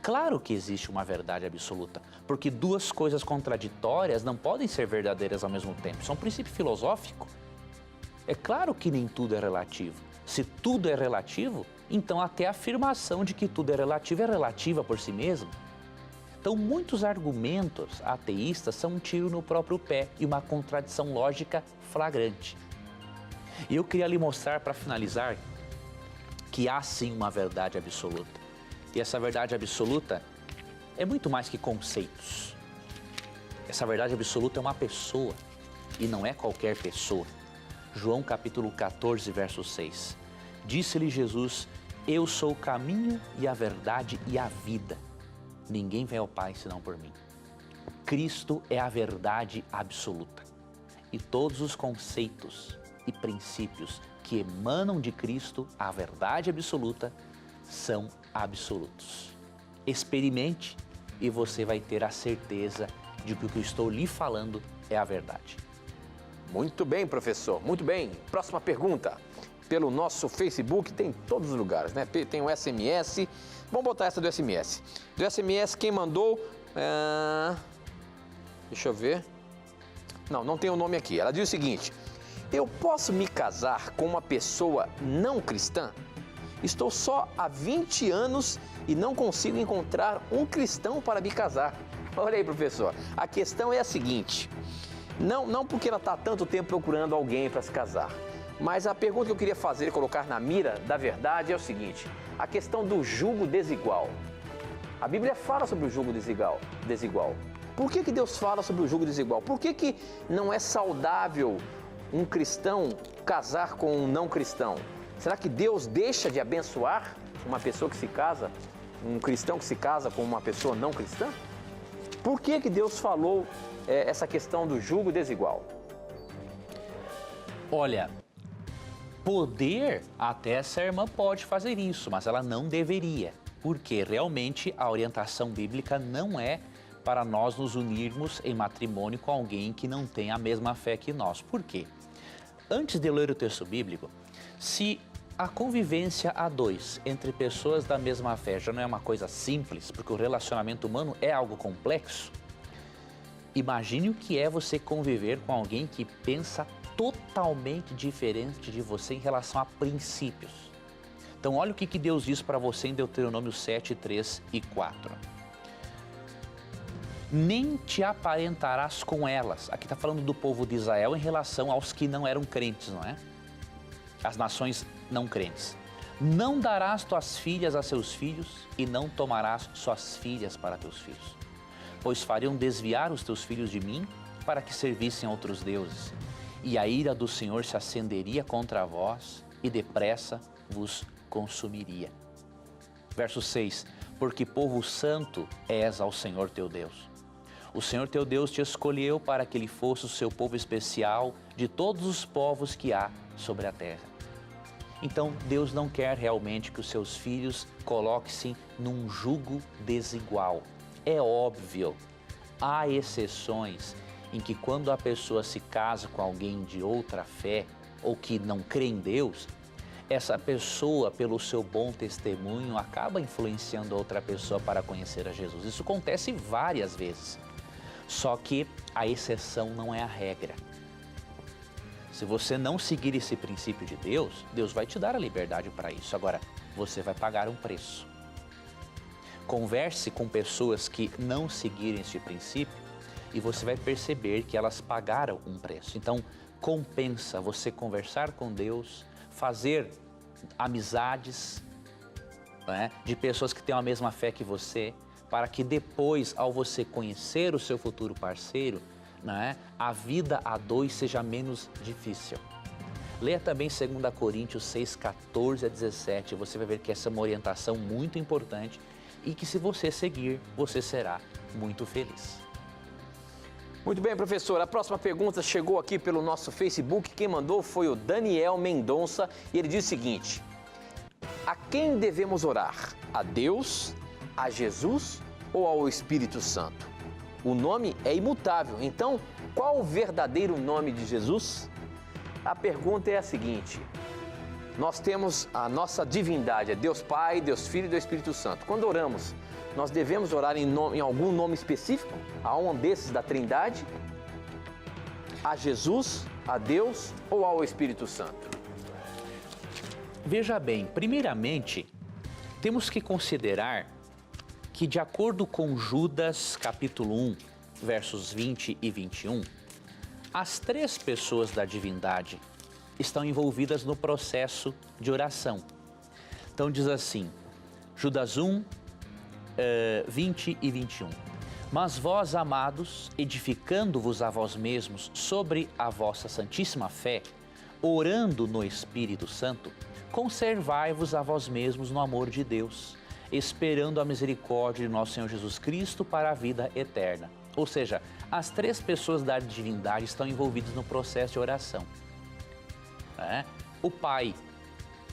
Claro que existe uma verdade absoluta, porque duas coisas contraditórias não podem ser verdadeiras ao mesmo tempo. Isso é um princípio filosófico. É claro que nem tudo é relativo. Se tudo é relativo, então até a afirmação de que tudo é relativa por si mesmo. Então, muitos argumentos ateístas são um tiro no próprio pé e uma contradição lógica flagrante. E eu queria lhe mostrar, para finalizar, que há sim uma verdade absoluta. E essa verdade absoluta é muito mais que conceitos. Essa verdade absoluta é uma pessoa, e não é qualquer pessoa. João capítulo 14, verso 6. Disse-lhe Jesus, eu sou o caminho e a verdade e a vida. Ninguém vem ao Pai senão por mim. Cristo é a verdade absoluta. E todos os conceitos e princípios que emanam de Cristo, a verdade absoluta, são absolutos. Experimente e você vai ter a certeza de que o que eu estou lhe falando é a verdade. Muito bem, professor. Muito bem. Próxima pergunta. Pelo nosso Facebook, tem em todos os lugares, né? Tem o SMS. Vamos botar essa do SMS. Do SMS, quem mandou... Deixa eu ver. Não tem o nome aqui. Ela diz o seguinte: eu posso me casar com uma pessoa não cristã? Estou só há 20 anos e não consigo encontrar um cristão para me casar. Olha aí, professor. A questão é a seguinte. Não porque ela está há tanto tempo procurando alguém para se casar. Mas a pergunta que eu queria fazer e colocar na mira da verdade é o seguinte: a questão do jugo desigual. A Bíblia fala sobre o jugo desigual. Por que Deus fala sobre o jugo desigual? Por que não é saudável um cristão casar com um não cristão? Será que Deus deixa de abençoar uma pessoa que se casa, um cristão que se casa com uma pessoa não cristã? Por que Deus falou essa questão do jugo desigual? Olha, poder, até essa irmã pode fazer isso, mas ela não deveria, porque realmente a orientação bíblica não é para nós nos unirmos em matrimônio com alguém que não tem a mesma fé que nós. Por quê? Antes de ler o texto bíblico, se a convivência a dois entre pessoas da mesma fé já não é uma coisa simples, porque o relacionamento humano é algo complexo, imagine o que é você conviver com alguém que pensa totalmente diferente de você em relação a princípios. Então olha o que Deus diz para você em Deuteronômio 7, 3 e 4. Nem te aparentarás com elas. Aqui está falando do povo de Israel em relação aos que não eram crentes, não é? As nações não crentes. Não darás tuas filhas a seus filhos e não tomarás suas filhas para teus filhos, pois fariam desviar os teus filhos de mim para que servissem a outros deuses. E a ira do Senhor se acenderia contra vós e depressa vos consumiria. Verso 6. Porque povo santo és ao Senhor teu Deus. O Senhor teu Deus te escolheu para que ele fosse o seu povo especial de todos os povos que há sobre a terra. Então, Deus não quer realmente que os seus filhos coloquem-se num jugo desigual. É óbvio, há exceções em que quando a pessoa se casa com alguém de outra fé ou que não crê em Deus, essa pessoa, pelo seu bom testemunho, acaba influenciando outra pessoa para conhecer a Jesus. Isso acontece várias vezes. Só que a exceção não é a regra. Se você não seguir esse princípio de Deus, Deus vai te dar a liberdade para isso. Agora, você vai pagar um preço. Converse com pessoas que não seguirem este princípio e você vai perceber que elas pagaram um preço. Então, compensa você conversar com Deus, fazer amizades, né, de pessoas que têm a mesma fé que você, para que depois, ao você conhecer o seu futuro parceiro, né, a vida a dois seja menos difícil. Leia também 2 Coríntios 6, 14 a 17, você vai ver que essa é uma orientação muito importante e que se você seguir, você será muito feliz. Muito bem, professor. A próxima pergunta chegou aqui pelo nosso Facebook. Quem mandou foi o Daniel Mendonça e ele diz o seguinte: a quem devemos orar? A Deus, a Jesus ou ao Espírito Santo? O nome é imutável, então qual o verdadeiro nome de Jesus? A pergunta é a seguinte: nós temos a nossa divindade, é Deus Pai, Deus Filho e Deus Espírito Santo. Quando oramos, nós devemos orar em algum nome específico? A um desses da Trindade? A Jesus, a Deus ou ao Espírito Santo? Veja bem, primeiramente, temos que considerar que, de acordo com Judas, capítulo 1, versos 20 e 21, as três pessoas da divindade estão envolvidas no processo de oração. Então diz assim, Judas 1, 20 e 21. Mas vós, amados, edificando-vos a vós mesmos sobre a vossa santíssima fé, orando no Espírito Santo, conservai-vos a vós mesmos no amor de Deus, esperando a misericórdia de nosso Senhor Jesus Cristo para a vida eterna. Ou seja, as três pessoas da divindade estão envolvidas no processo de oração. O Pai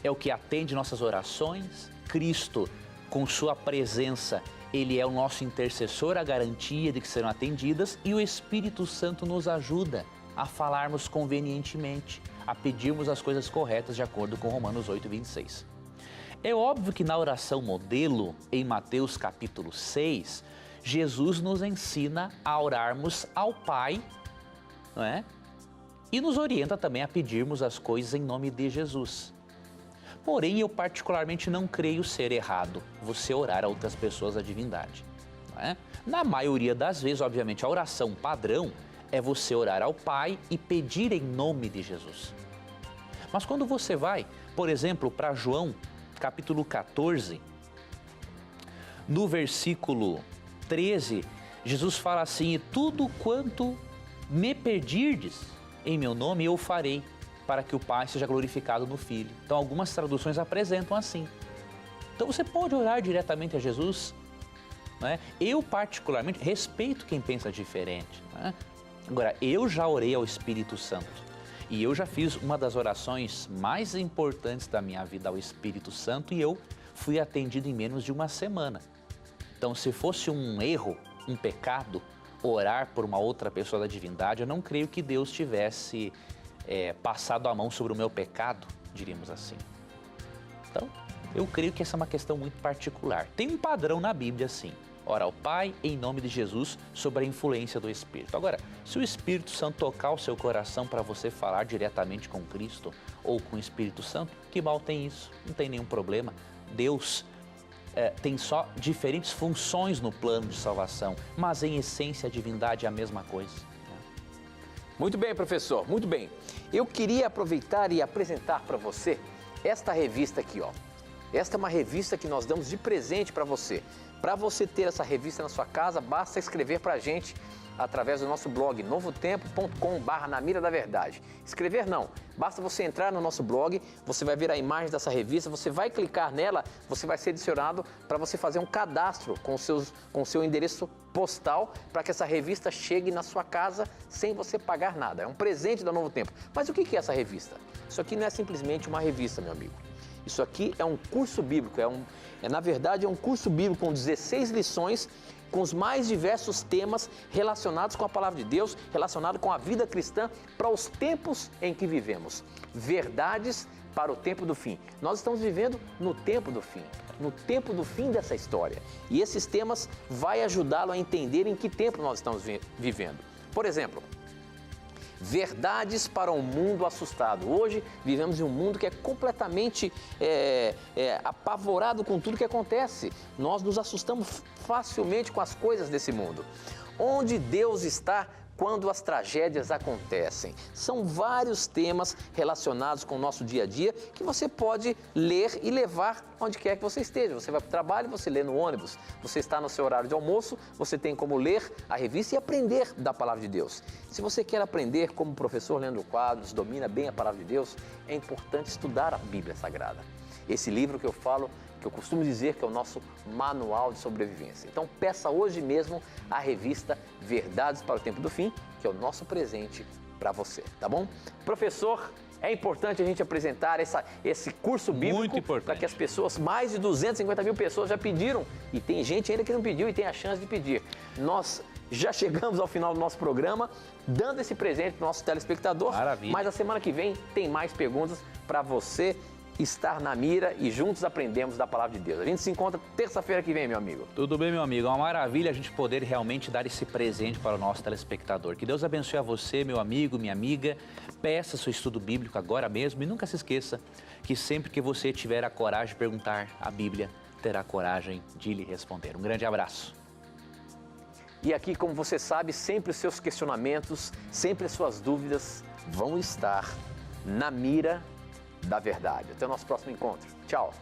é o que atende nossas orações, Cristo com sua presença, Ele é o nosso intercessor, a garantia de que serão atendidas, e o Espírito Santo nos ajuda a falarmos convenientemente, a pedirmos as coisas corretas de acordo com Romanos 8:26. É óbvio que na oração modelo, em Mateus capítulo 6, Jesus nos ensina a orarmos ao Pai, não é? E nos orienta também a pedirmos as coisas em nome de Jesus. Porém, eu particularmente não creio ser errado você orar a outras pessoas a divindade, não é? Na maioria das vezes, obviamente, a oração padrão é você orar ao Pai e pedir em nome de Jesus. Mas quando você vai, por exemplo, para João, capítulo 14, no versículo 13, Jesus fala assim: "E tudo quanto me pedirdes em meu nome eu farei, para que o Pai seja glorificado no Filho." Então algumas traduções apresentam assim. Então você pode orar diretamente a Jesus, não é? Eu particularmente respeito quem pensa diferente, não é? Agora, eu já orei ao Espírito Santo e eu já fiz uma das orações mais importantes da minha vida ao Espírito Santo e eu fui atendido em menos de uma semana. Então, se fosse um erro, um pecado, orar por uma outra pessoa da divindade, eu não creio que Deus tivesse passado a mão sobre o meu pecado, diríamos assim. Então, eu creio que essa é uma questão muito particular. Tem um padrão na Bíblia, sim. Ora ao Pai, em nome de Jesus, sob a influência do Espírito. Agora, se o Espírito Santo tocar o seu coração para você falar diretamente com Cristo ou com o Espírito Santo, que mal tem isso? Não tem nenhum problema. Deus tem só diferentes funções no plano de salvação, mas em essência a divindade é a mesma coisa. Muito bem, professor, muito bem. Eu queria aproveitar e apresentar para você esta revista aqui, ó. Esta é uma revista que nós damos de presente para você. Para você ter essa revista na sua casa, basta escrever para a gente através do nosso blog novotempo.com/na mira da verdade. Escrever não, basta você entrar no nosso blog, você vai ver a imagem dessa revista, você vai clicar nela, você vai ser adicionado para você fazer um cadastro com o seu endereço postal para que essa revista chegue na sua casa sem você pagar nada. É um presente da Novo Tempo. Mas o que é essa revista? Isso aqui não é simplesmente uma revista, meu amigo. Isso aqui é um curso bíblico, na verdade é um curso bíblico com 16 lições, com os mais diversos temas relacionados com a Palavra de Deus, relacionado com a vida cristã para os tempos em que vivemos. Verdades para o tempo do fim. Nós estamos vivendo no tempo do fim dessa história. E esses temas vai ajudá-lo a entender em que tempo nós estamos vivendo. Por exemplo, verdades para um mundo assustado. Hoje vivemos em um mundo que é completamente apavorado com tudo que acontece. Nós nos assustamos facilmente com as coisas desse mundo. Onde Deus está quando as tragédias acontecem? São vários temas relacionados com o nosso dia a dia que você pode ler e levar onde quer que você esteja. Você vai para o trabalho, você lê no ônibus, você está no seu horário de almoço, você tem como ler a revista e aprender da Palavra de Deus. Se você quer aprender como o professor Leandro Quadros domina bem a Palavra de Deus, é importante estudar a Bíblia Sagrada. Esse livro que eu falo, que eu costumo dizer que é o nosso manual de sobrevivência. Então peça hoje mesmo a revista Verdades para o Tempo do Fim, que é o nosso presente para você, tá bom? Professor, é importante a gente apresentar esse curso bíblico para que as pessoas, mais de 250 mil pessoas já pediram, e tem gente ainda que não pediu e tem a chance de pedir. Nós já chegamos ao final do nosso programa, dando esse presente para o nosso telespectador. Maravilha. Mas a semana que vem tem mais perguntas para você estar na mira e juntos aprendemos da Palavra de Deus. A gente se encontra terça-feira que vem, meu amigo. Tudo bem, meu amigo. É uma maravilha a gente poder realmente dar esse presente para o nosso telespectador. Que Deus abençoe a você, meu amigo, minha amiga. Peça seu estudo bíblico agora mesmo e nunca se esqueça que sempre que você tiver a coragem de perguntar a Bíblia, terá coragem de lhe responder. Um grande abraço. E aqui, como você sabe, sempre os seus questionamentos, sempre as suas dúvidas vão estar na mira da verdade. Até o nosso próximo encontro. Tchau!